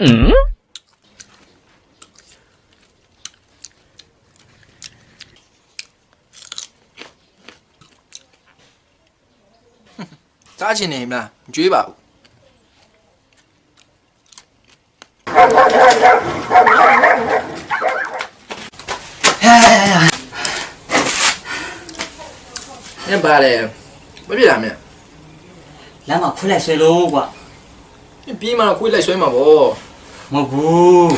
စားချင်နေမလားမကြွေးပါဘူးညပါလေမပြလာမင်းလမ်းမှာခွေးလိုက်ဆွဲလို့ကွာပြီးမှခွေးလိုက်ဆွဲမှာဗောမဟုတ်ဘူး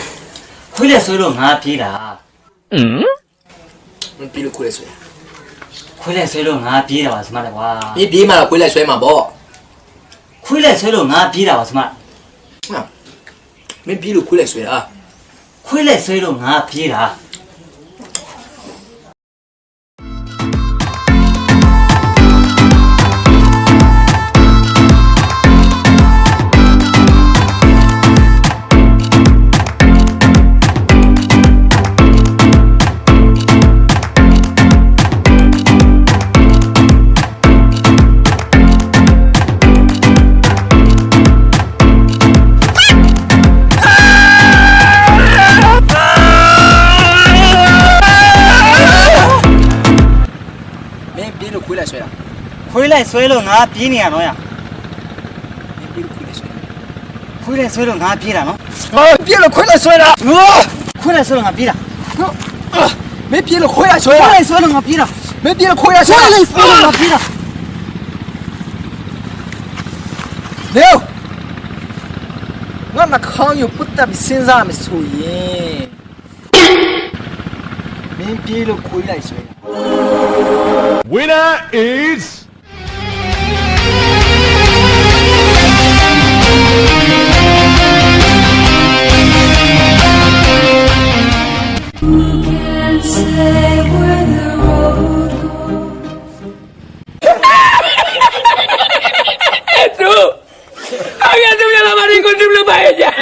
ခွေးလိုက်ဆွဲလို့ငါပြေးတာမပြီးလို့ခွေးလိုက်ဆွဲခွေးလိုက်ဆွဲလို့ငါပြေးတာပါစမတ်ကွာပြီးမှခွေးလိုက်ဆွဲမှာဗောခွေးလိုက်ဆွဲလို့ငါပြေးတာပါစမတ်ဟာမင်းပြီးလို့ခွေးလိုက်ဆွဲတာခွေးလိုက်ဆွဲလို့ငါပြေးတာခွေးလိုက်ဆွဲလို့ငါပြေးနေရတော့ရခွေးလိုက်ဆွဲလို့ငါပြေးတာနော်ပြေးလို့ခွေးလိုက်ဆွဲတာခွေးလိုက်ဆွဲလို့ငါပြေးတာမင်းပြေးလို့ခွေးလိုက်ဆွဲတာခွေးလိုက်ဆွဲလို့ငါပြေးတာမင်းပြေးလို့ခွေးလိုက်ဆွဲတာခွေးလိုက်ဆွဲလို့ငါပြေးတာလေငါမခေါင်းယူပုတ်တပ်ပြီးစဉ်းစားမယ်ဆိုရင်မင်းပြေးလို့ခွေးလိုက်ဆွဲတာ Winner is Tú, había subido la marico, tú lo vayas.